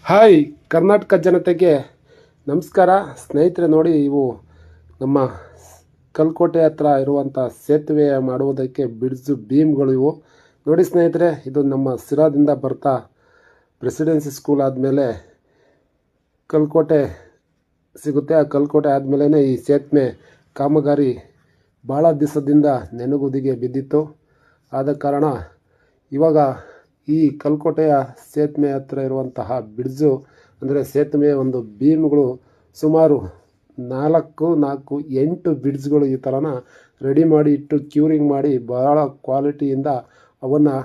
Hi Karnataka ಜನತೆಗೆ ನಮಸ್ಕಾರ ಸ್ನೇಹಿತರೆ. ನೋಡಿ, ಇವು ನಮ್ಮ ಕಲ್ಕೋಟೆ ಹತ್ರ ಇರುವಂಥ ಸೇತುವೆ ಮಾಡುವುದಕ್ಕೆ ಬಿಡ್ಸು ಬೀಮ್ಗಳು ಇವು. ನೋಡಿ ಸ್ನೇಹಿತರೆ, ಇದು ನಮ್ಮ ಸಿರಾದಿಂದ ಬರ್ತಾ ಪ್ರೆಸಿಡೆನ್ಸಿ ಸ್ಕೂಲ್ ಆದಮೇಲೆ ಕಲ್ಕೋಟೆ ಸಿಗುತ್ತೆ. ಆ ಕಲ್ಕೋಟೆ ಆದಮೇಲೆ ಈ ಸೇತುವೆ ಕಾಮಗಾರಿ ಭಾಳ ದಿವಸದಿಂದ ನೆನಗುದಿಗೆ ಬಿದ್ದಿತ್ತು. ಆದ ಕಾರಣ ಇವಾಗ ಈ ಕಲ್ಕೋಟೆಯ ಸೇತುವೆ ಹತ್ರ ಇರುವಂತಹ ಬ್ರಿಡ್ಜು ಅಂದರೆ ಸೇತುವೆ ಒಂದು ಬೀಮ್ಗಳು ಸುಮಾರು 8 ಬ್ರಿಡ್ಜ್ಗಳು ಈ ಥರನ ರೆಡಿ ಮಾಡಿ ಇಟ್ಟು ಕ್ಯೂರಿಂಗ್ ಮಾಡಿ ಭಾಳ ಕ್ವಾಲಿಟಿಯಿಂದ ಅವನ್ನು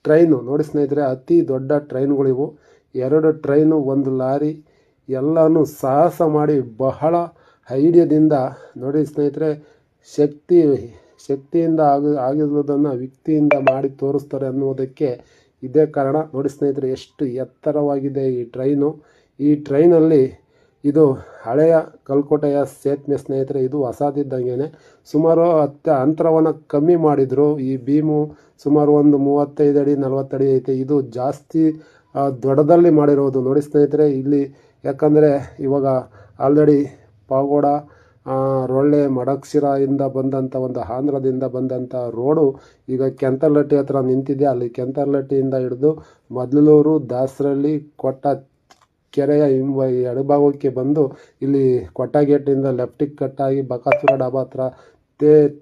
ಟ್ರೈನು ನೋಡಿ ಸ್ನೇಹಿತರೆ, ಅತಿ ದೊಡ್ಡ ಟ್ರೈನ್ಗಳಿವು. 2 ಟ್ರೈನು, 1 ಲಾರಿ ಎಲ್ಲನೂ ಸಾಹಸ ಮಾಡಿ ಬಹಳ ಐಡಿಯಾದಿಂದ ನೋಡಿ ಸ್ನೇಹಿತರೆ, ಶಕ್ತಿಯಿಂದ ಆಗಿರುವುದನ್ನು ವ್ಯಕ್ತಿಯಿಂದ ಮಾಡಿ ತೋರಿಸ್ತಾರೆ ಅನ್ನುವುದಕ್ಕೆ ಇದೇ ಕಾರಣ. ನೋಡಿ ಸ್ನೇಹಿತರೆ, ಎಷ್ಟು ಎತ್ತರವಾಗಿದೆ ಈ ಟ್ರೈನು. ಈ ಟ್ರೈನಲ್ಲಿ ಇದು ಹಳೆಯ ಕಲ್ಕೋಟೆಯ ಸೇತುವೆ ಸ್ನೇಹಿತರೆ. ಇದು ಹೊಸದಿದ್ದಂಗೆ ಸುಮಾರು ಅಂತರವನ್ನು ಕಮ್ಮಿ ಮಾಡಿದರು. ಈ ಬೀಮು ಸುಮಾರು ಒಂದು 35 ಅಡಿ 40 ಅಡಿ ಐತೆ. ಇದು ಜಾಸ್ತಿ ದೊಡ್ಡದಲ್ಲಿ ಮಾಡಿರೋದು ನೋಡಿ ಸ್ನೇಹಿತರೆ ಇಲ್ಲಿ. ಯಾಕಂದರೆ ಇವಾಗ ಆಲ್ರೆಡಿ ಪಾಗೋಡ ರೊಳ್ಳೆ ಮಡಕ್ಸಿರಾಯಿಂದ ಬಂದಂಥ ಒಂದು ಆಂಧ್ರದಿಂದ ಬಂದಂಥ ರೋಡು ಈಗ ಕೆಂತರ್ಲಟ್ಟಿ ಹತ್ರ ನಿಂತಿದೆ. ಅಲ್ಲಿ ಕೆಂತರ್ಲಟ್ಟಿಯಿಂದ ಹಿಡಿದು ಮೊದಲೂರು, ದಾಸರಳ್ಳಿ, ಕೊಟ್ಟ ಕೆರೆಯ ಎಡಭಾಗಕ್ಕೆ ಬಂದು ಇಲ್ಲಿ ಕೊಟ್ಟಗೇಟಿಂದ ಲೆಫ್ಟಿಗೆ ಕಟ್ಟಾಗಿ ಬಕಾಸುರ ಡಾಬಾ ಹತ್ರ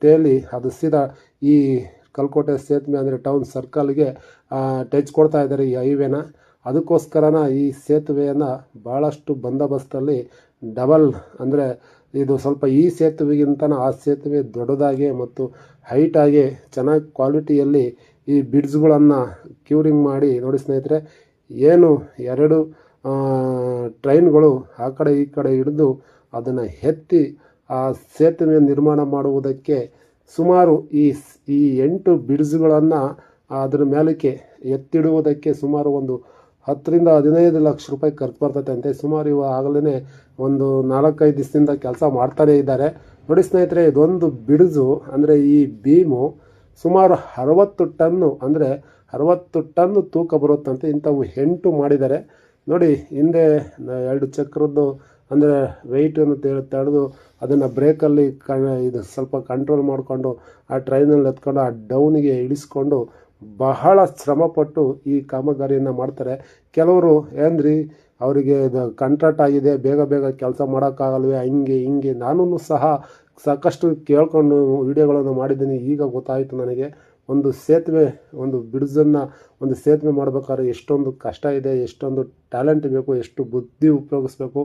ತೇಲಿ ಅದು ಸೀದಾ ಈ ಕಲ್ಕೋಟೆ ಸೇತುವೆ ಅಂದರೆ ಟೌನ್ ಸರ್ಕಲ್ಗೆ ಟಚ್ ಕೊಡ್ತಾ ಇದ್ದಾರೆ ಈ ಹೈವೇನ. ಅದಕ್ಕೋಸ್ಕರನ ಈ ಸೇತುವೆಯನ್ನು ಭಾಳಷ್ಟು ಬಂದೋಬಸ್ತಲ್ಲಿ ಡಬಲ್ ಅಂದರೆ ಇದು ಸ್ವಲ್ಪ ಈ ಸೇತುವೆಗಿಂತ ಆ ಸೇತುವೆ ದೊಡ್ಡದಾಗಿ ಮತ್ತು ಹೈಟಾಗಿ ಚೆನ್ನಾಗಿ ಕ್ವಾಲಿಟಿಯಲ್ಲಿ ಈ ಬ್ರಿಡ್ಜ್ಗಳನ್ನು ಕ್ಯೂರಿಂಗ್ ಮಾಡಿ ನೋಡಿ ಸ್ನೇಹಿತರೆ, ಏನು 2 ಟ್ರೈನ್ಗಳು ಆ ಕಡೆ ಈ ಕಡೆ ಹಿಡಿದು ಅದನ್ನು ಎತ್ತಿ ಆ ಸೇತುವೆ ನಿರ್ಮಾಣ ಮಾಡುವುದಕ್ಕೆ ಸುಮಾರು ಈ 8 ಬ್ರಿಡ್ಜ್ಗಳನ್ನು ಅದರ ಮೇಲಕ್ಕೆ ಎತ್ತಿಡುವುದಕ್ಕೆ ಸುಮಾರು ಒಂದು 10 ರಿಂದ 15 ಲಕ್ಷ ರೂಪಾಯಿ ಖರ್ಚು ಬರ್ತೈತೆ ಅಂತೆ. ಸುಮಾರು ಇವು ಆಗಲೇ ಒಂದು 4-5 ದಿವಸದಿಂದ ಕೆಲಸ ಮಾಡ್ತಾನೇ ಇದ್ದಾರೆ. ನೋಡಿ ಸ್ನೇಹಿತರೆ, ಇದೊಂದು ಬ್ರಿಡ್ಜು ಅಂದರೆ ಈ ಬೀಮು ಸುಮಾರು 60 ಟನ್ನು ಅಂದರೆ 60 ಟನ್ನು ತೂಕ ಬರುತ್ತಂತೆ. ಇಂಥವು 8 ಮಾಡಿದ್ದಾರೆ ನೋಡಿ. ಹಿಂದೆ 2 ಚಕ್ರದ್ದು ಅಂದರೆ ವೆಯ್ಟನ್ನು ತಡೆದು ಅದನ್ನು ಬ್ರೇಕಲ್ಲಿ ಇದು ಸ್ವಲ್ಪ ಕಂಟ್ರೋಲ್ ಮಾಡಿಕೊಂಡು ಆ ಟ್ರೈನಲ್ಲಿ ಎತ್ಕೊಂಡು ಆ ಡೌನಿಗೆ ಇಳಿಸ್ಕೊಂಡು ಬಹಳ ಶ್ರಮಪಟ್ಟು ಈ ಕಾಮಗಾರಿಯನ್ನು ಮಾಡ್ತಾರೆ. ಕೆಲವರು ಏನ್ರಿ ಅವರಿಗೆ ಇದು ಕಾಂಟ್ರಾಕ್ಟ್ ಆಗಿದೆ, ಬೇಗ ಕೆಲಸ ಮಾಡೋಕ್ಕಾಗಲ್ವೇ, ಹಿಂಗೆ ನಾನು ಸಹ ಸಾಕಷ್ಟು ಕೇಳ್ಕೊಂಡು ವಿಡಿಯೋಗಳನ್ನು ಮಾಡಿದ್ದೀನಿ. ಈಗ ಗೊತ್ತಾಯಿತು ನನಗೆ, ಒಂದು ಸೇತುವೆ ಒಂದು ಬ್ರಿಡ್ಜನ್ನು ಒಂದು ಸೇತುವೆ ಮಾಡಬೇಕಾದ್ರೆ ಎಷ್ಟೊಂದು ಕಷ್ಟ ಇದೆ, ಎಷ್ಟೊಂದು ಟ್ಯಾಲೆಂಟ್ ಬೇಕು, ಎಷ್ಟು ಬುದ್ಧಿ ಉಪಯೋಗಿಸ್ಬೇಕು,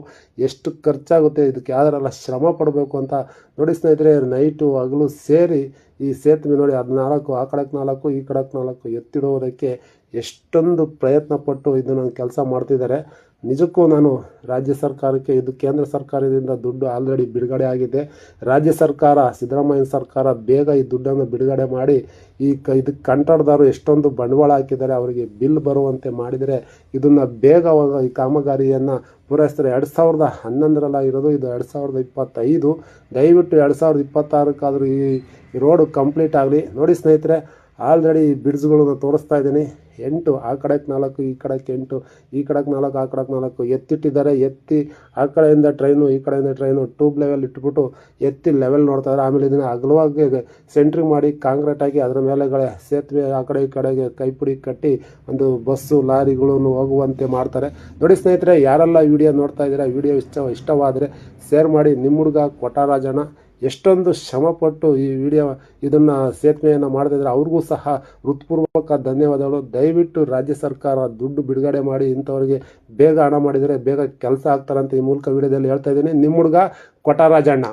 ಎಷ್ಟು ಖರ್ಚಾಗುತ್ತೆ, ಇದಕ್ಕೆ ಯಾವ್ದಾರೆಲ್ಲ ಶ್ರಮ ಪಡಬೇಕು ಅಂತ ನೋಡಿ ಸ್ನೇಹಿತರೆ. ನೈಟು ಹಗಲು ಸೇರಿ ಈ ಸೇತುವೆ ನೋಡಿ 14 ಆ ಕಡೆಗೆ 4 ಈ ಕಡೆಗೆ 4 ಎತ್ತಿಡುವುದಕ್ಕೆ ಎಷ್ಟೊಂದು ಪ್ರಯತ್ನ ಪಟ್ಟು ಇದನ್ನು ಕೆಲಸ ಮಾಡ್ತಿದ್ದಾರೆ. ನಿಜಕ್ಕೂ ನಾನು ರಾಜ್ಯ ಸರ್ಕಾರಕ್ಕೆ, ಇದು ಕೇಂದ್ರ ಸರ್ಕಾರದಿಂದ ದುಡ್ಡು ಆಲ್ರೆಡಿ ಬಿಡುಗಡೆ ಆಗಿದೆ. ರಾಜ್ಯ ಸರ್ಕಾರ, ಸಿದ್ದರಾಮಯ್ಯ ಸರ್ಕಾರ ಬೇಗ ಈ ದುಡ್ಡನ್ನು ಬಿಡುಗಡೆ ಮಾಡಿ ಇದಕ್ಕೆ ಕಂಟ್ರಾಕ್ಟ್ದಾರರು ಎಷ್ಟೊಂದು ಬಂಡವಾಳ ಹಾಕಿದ್ದಾರೆ ಅವರಿಗೆ ಬಿಲ್ ಬರುವಂತೆ ಮಾಡಿದರೆ ಇದನ್ನು ಬೇಗ ಈ ಕಾಮಗಾರಿಯನ್ನು ಪೂರೈಸ್ತಾರೆ. 2011 ಇರೋದು, ಇದು 2025. ದಯವಿಟ್ಟು 2026 ಈ ರೋಡು ಕಂಪ್ಲೀಟ್ ಆಗಲಿ. ನೋಡಿ ಸ್ನೇಹಿತರೆ, ಆಲ್ರೆಡಿ ಈ ಬ್ರಿಡ್ಜ್ಗಳನ್ನು ತೋರಿಸ್ತಾ ಇದ್ದೀನಿ. 8 ಆ ಕಡೆಗೆ 4 ಈ ಕಡೆಗೆ 8 ಈ ಕಡೆಗೆ 4 ಆ ಕಡೆಗೆ 4 ಎತ್ತಿಟ್ಟಿದ್ದಾರೆ. ಎತ್ತಿ ಆ ಕಡೆಯಿಂದ ಟ್ರೈನು ಈ ಕಡೆಯಿಂದ ಟ್ರೈನು ಟ್ಯೂಬ್ ಲೆವೆಲ್ ಇಟ್ಬಿಟ್ಟು ಎತ್ತಿ ಲೆವೆಲ್ ನೋಡ್ತಾ ಇದ್ದಾರೆ. ಆಮೇಲೆ ಇದನ್ನು ಅಗಲವಾಗಿ ಸೆಂಟ್ರಿಂಗ್ ಮಾಡಿ ಕಾಂಕ್ರೀಟ್ ಆಗಿ ಅದರ ಮೇಲೆಗಡೆ ಸೇತುವೆ ಆ ಕಡೆ ಈ ಕಡೆಗೆ ಕೈಪಿಡಿ ಕಟ್ಟಿ ಒಂದು ಬಸ್ಸು ಲಾರಿಗಳನ್ನು ಹೋಗುವಂತೆ ಮಾಡ್ತಾರೆ. ನೋಡಿ ಸ್ನೇಹಿತರೆ, ಯಾರೆಲ್ಲ ವಿಡಿಯೋ ನೋಡ್ತಾ ಇದ್ದೀರಾ, ವಿಡಿಯೋ ಇಷ್ಟವಾದರೆ ಶೇರ್ ಮಾಡಿ. ನಿಮ್ಮ ಹುಡುಗ ಕೊಟ್ಟಾರಾಜಣ್ಣ ಎಷ್ಟೊಂದು ಶ್ರಮಪಟ್ಟು ಈ ಇದನ್ನು ಸೇತುವೆಯನ್ನು ಮಾಡ್ತಿದ್ರೆ ಅವ್ರಿಗೂ ಸಹ ಹೃತ್ಪೂರ್ವಕ ಧನ್ಯವಾದಗಳು. ದಯವಿಟ್ಟು ರಾಜ್ಯ ಸರ್ಕಾರ ದುಡ್ಡು ಬಿಡುಗಡೆ ಮಾಡಿ ಇಂಥವ್ರಿಗೆ ಬೇಗ ಹಣ ಮಾಡಿದರೆ ಬೇಗ ಕೆಲಸ ಆಗ್ತಾರಂತ ಈ ಮೂಲಕ ವಿಡಿಯೋದಲ್ಲಿ ಹೇಳ್ತಾ ಇದ್ದೀನಿ. ನಿಮ್ಮ ಹುಡುಗ ಕೊಟ್ಟಾರಾಜಣ್ಣ.